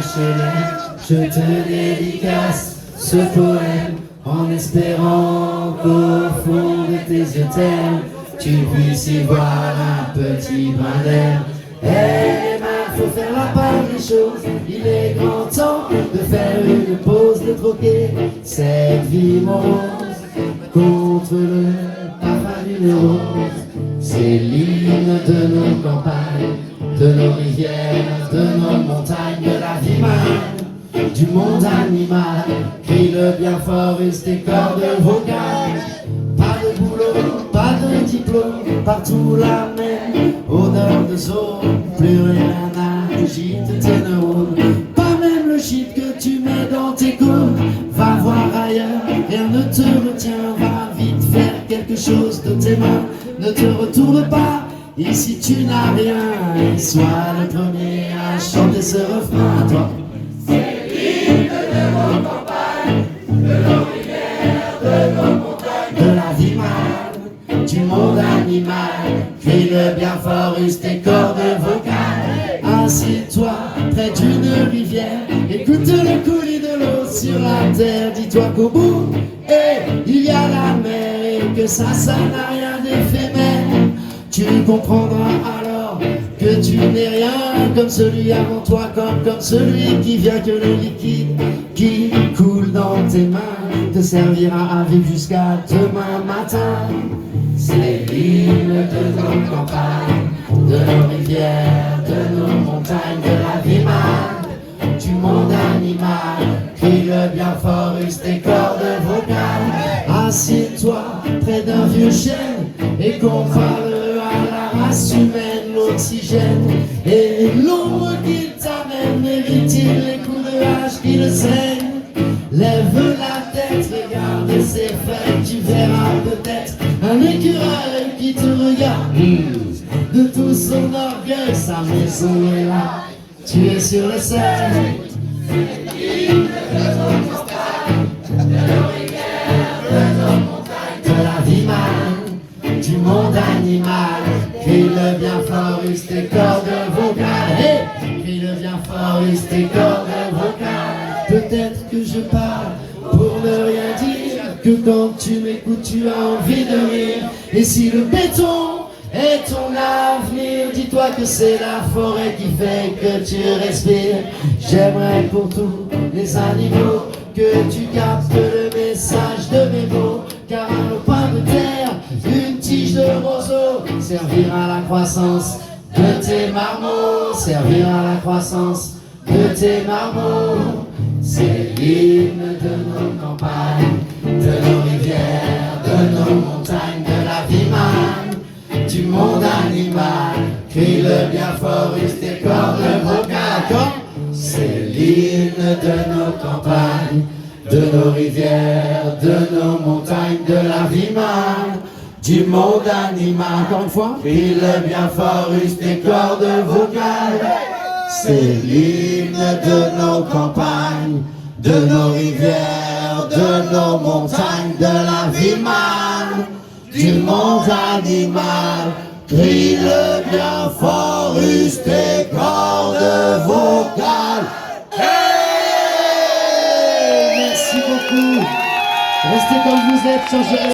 HLM, je te dédicace ce poème en espérant qu'au fond de tes yeux ternes, tu puisses y voir un petit brin d'air. Hey, man, faut faire la part des choses, il est grand temps de faire une pause, de troquer cette vie morose contre le parfum d'une rose. C'est l'hymne de nos campagnes, de nos rivières, de nos montagnes, de la vie man, du monde animal. Crie le bien fort, restez cordes vocales. Pas de boulot, pas de diplôme, partout la même odeur de zone. Plus rien n'agite tes neurones, pas même le shit que tu mets dans tes cônes. Va voir ailleurs, rien ne te retient, va vite faire quelque chose de tes mains. Ne te retourne pas, ici tu n'as rien, et sois le premier à chanter ce refrain à toi. C'est l'hymne de nos campagnes, de nos rivières, de nos montagnes, de la vie man, du monde animal. Crie-le bien fort, use tes cordes vocales. Assieds-toi près d'une rivière, écoute le coulis de l'eau sur la terre. Dis-toi qu'au bout, il y a la mer, et que ça n'a rien d'éphémère. Tu comprendras alors que tu n'es rien comme celui avant toi, comme celui qui vient, que le liquide qui coule dans tes mains te servira à vivre jusqu'à demain matin. C'est l'hymne de nos campagnes, de nos rivières, de nos montagnes, de la vie man, du monde animal. Crie-le bien fort, use tes cordes vocales. Assieds-toi près d'un vieux chêne et compare-le à la race humaine, l'oxygène et l'ombre qu'il t'amène. Évite-t-il les coups de hache qui le saignent? Lève la tête, regarde ses feuilles, tu verras peut-être un écureuil qui te regarde. De tout son orgueil, sa maison est là, tu es sur le seuil. c'est l'hymne de nos campagnes, de nos rivières, de nos montagnes, de la vie man, du monde animal. Crie-le bien fort, use tes cordes vocales. Hey, crie-le bien fort, use tes cordes vocales. Peut-être que je parle pour ne rien dire, que quand tu m'écoutes tu as envie de rire. Et si le béton est ton avenir, dis-toi que c'est la forêt qui fait que tu respires. J'aimerais pour tous les animaux que tu captes le message de mes mots, car un lopin de terre, une tige de roseau servira à la croissance de tes marmots, servira à la croissance de tes marmots. C'est l'hymne de nos campagnes, de nos rivières, de nos montagnes, de la vie man, du monde animal. Crie-le bien fort, use tes cordes vocales. C'est l'hymne de nos campagnes, de nos rivières, de nos montagnes, de la vie man, du monde animal. Encore une fois, crie-le bien fort, use tes cordes vocales. C'est l'hymne de nos campagnes, de nos rivières, de nos montagnes, de la vie man, du monde animal. Crie-le bien fort, use tes cordes vocales. Hey! Merci beaucoup. Restez comme vous êtes, changez.